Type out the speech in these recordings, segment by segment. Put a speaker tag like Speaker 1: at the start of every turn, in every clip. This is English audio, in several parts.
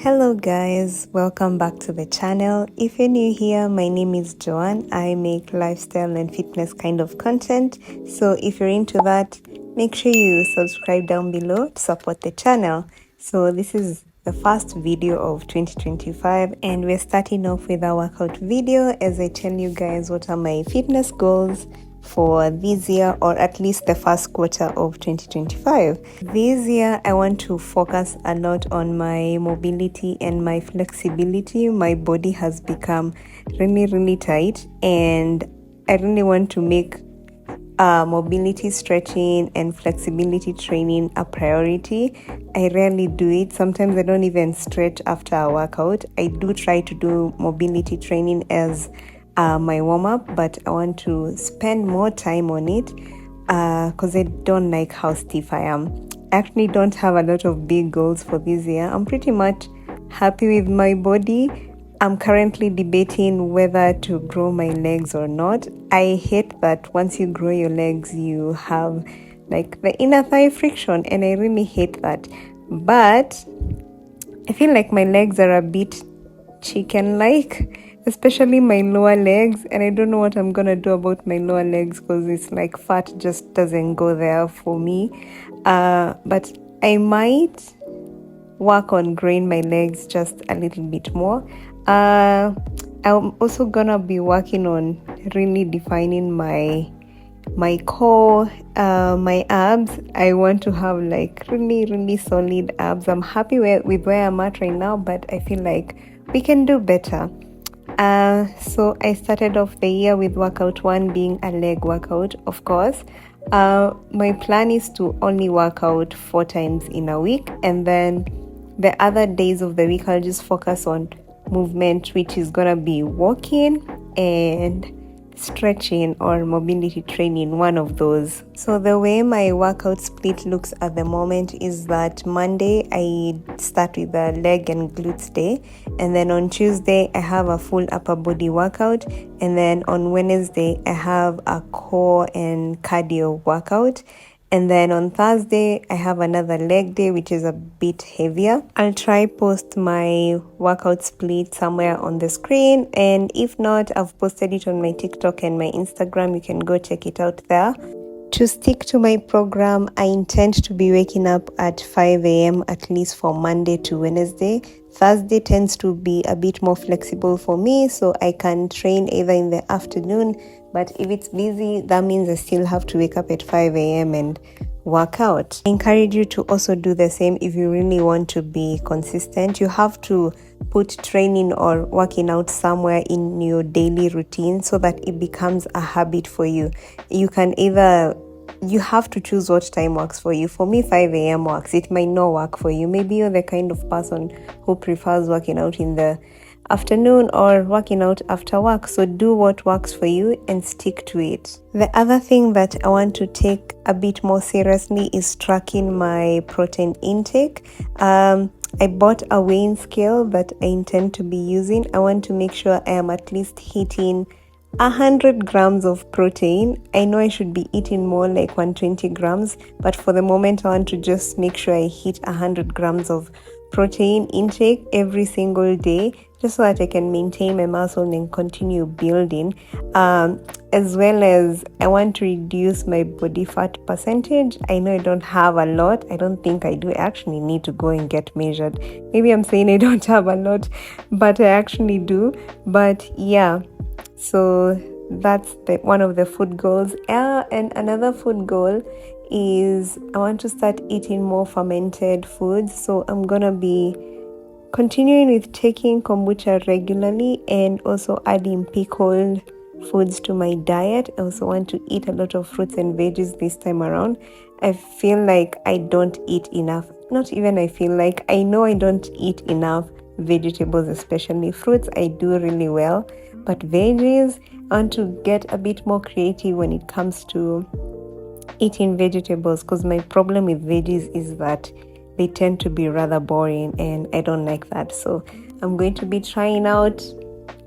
Speaker 1: Hello guys, welcome back to the channel. If you're new here, my name is Joanne. I make lifestyle and fitness kind of content. So if you're into that, make sure you subscribe down below to support the channel. So this is the first video of 2025 and we're starting off with a workout video as I tell you guys what are my fitness goals for this year, or at least the first quarter of 2025. This year I want to focus a lot on my mobility and my flexibility. My body has become really tight and I really want to make mobility, stretching and flexibility training a priority. I rarely do it. Sometimes I don't even stretch after a workout. I do try to do mobility training as my warm-up, but I want to spend more time on it because I don't like how stiff I am. I actually don't have a lot of big goals for this year. I'm pretty much happy with my body. I'm currently debating whether to grow my legs or not. I hate that once you grow your legs, you have like the inner thigh friction, and I really hate that. But I feel like my legs are a bit chicken-like, especially my lower legs, and I don't know what I'm gonna do about my lower legs because it's like fat just doesn't go there for me. But I might work on growing my legs just a little bit more. I'm also gonna be working on really defining my core, my abs. I want to have like really solid abs. I'm happy with where I'm at right now, but I feel like we can do better. So I started off the year with workout 1 being a leg workout, of course. My plan is to only work out 4 times in a week, and then the other days of the week I'll just focus on movement, which is gonna be walking and stretching or mobility training, one of those. So the way my workout split looks at the moment is that Monday I start with a leg and glutes day, and then on Tuesday I have a full upper body workout, and then on Wednesday I have a core and cardio workout, and then on Thursday I have another leg day, which is a bit heavier. I'll try post my workout split somewhere on the screen, and if not, I've posted it on my TikTok and my Instagram. You can go check it out there. To stick to my program, I intend to be waking up at 5 a.m. at least for Monday to Wednesday. Thursday tends to be a bit more flexible for me, so I can train either in the afternoon, but if it's busy, that means I still have to wake up at 5 a.m. and work out. I encourage you to also do the same if you really want to be consistent. You have to put training or working out somewhere in your daily routine so that it becomes a habit for you. You have to choose what time works for you. For me, 5 a.m. works. It might not work for you. Maybe you're the kind of person who prefers working out in the afternoon or working out after work. So do what works for you and stick to it. The other thing that I want to take a bit more seriously is tracking my protein intake. I bought a weighing scale that I intend to be using. I want to make sure I am at least hitting 100 grams of protein. I know I should be eating more, like 120 grams, but for the moment I want to just make sure I hit 100 grams of protein intake every single day, just so that I can maintain my muscle and continue building. As well as I want to reduce my body fat percentage. I know I don't have a lot. I don't think I do. I actually need to go and get measured. Maybe I'm saying I don't have a lot, but I actually do. But yeah, so that's one of the food goals. And another food goal is I want to start eating more fermented foods. So I'm gonna be continuing with taking kombucha regularly and also adding pickled foods to my diet. I also want to eat a lot of fruits and veggies this time around. I feel like I don't eat enough. Not even I feel like, I know I don't eat enough vegetables, especially fruits. I do really well, but veggies, I want to get a bit more creative when it comes to eating vegetables, because my problem with veggies is that they tend to be rather boring and I don't like that. So I'm going to be trying out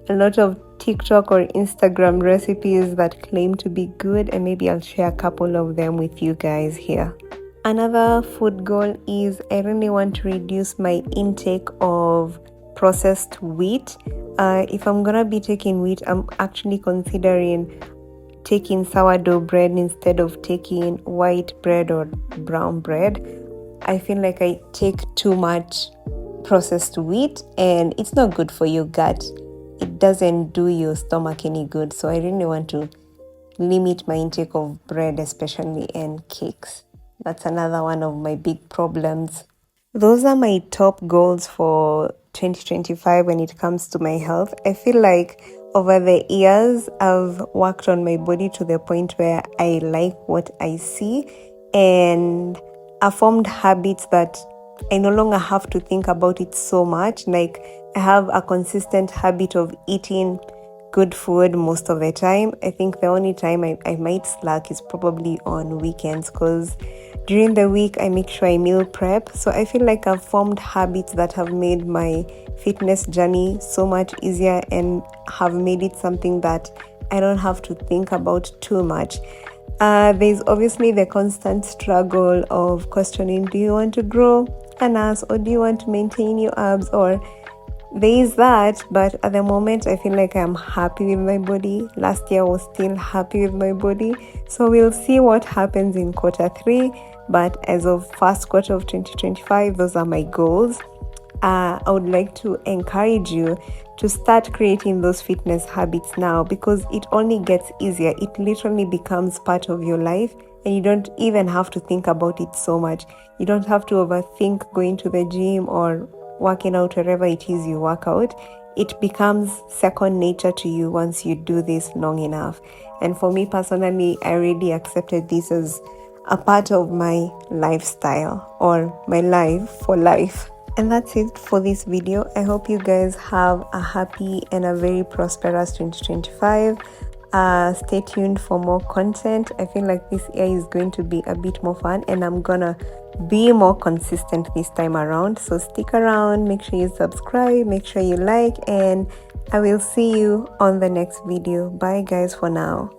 Speaker 1: a lot of TikTok or Instagram recipes that claim to be good, and maybe I'll share a couple of them with you guys here. Another food goal is I really want to reduce my intake of processed wheat. If I'm gonna be taking wheat, I'm actually considering taking sourdough bread instead of taking white bread or brown bread. I feel like I take too much processed wheat and it's not good for your gut. It doesn't do your stomach any good. So I really want to limit my intake of bread, especially, and cakes. That's another one of my big problems. Those are my top goals for 2025 when it comes to my health. I feel like over the years, I've worked on my body to the point where I like what I see, and I formed habits that I no longer have to think about it so much. Like, I have a consistent habit of eating good food most of the time. I think the only time I might slack is probably on weekends, because during the week I make sure I meal prep. So I feel like I've formed habits that have made my fitness journey so much easier and have made it something that I don't have to think about too much. There's obviously the constant struggle of questioning, do you want to grow an ass or do you want to maintain your abs? Or there is that, but at the moment I feel like I'm happy with my body. Last year I was still happy with my body, so we'll see what happens in quarter 3. But as of first quarter of 2025, those are my goals. I would like to encourage you to start creating those fitness habits now, because it only gets easier. It literally becomes part of your life and you don't even have to think about it so much. You don't have to overthink going to the gym or working out wherever it is you work out. It becomes second nature to you once you do this long enough. And for me personally, I really accepted this as a part of my lifestyle, or my life for life. And that's it for this video. I hope you guys have a happy and a very prosperous 2025. Stay tuned for more content. I feel like this year is going to be a bit more fun, and I'm gonna be more consistent this time around. So stick around, make sure you subscribe, make sure you like, and I will see you on the next video. Bye guys for now.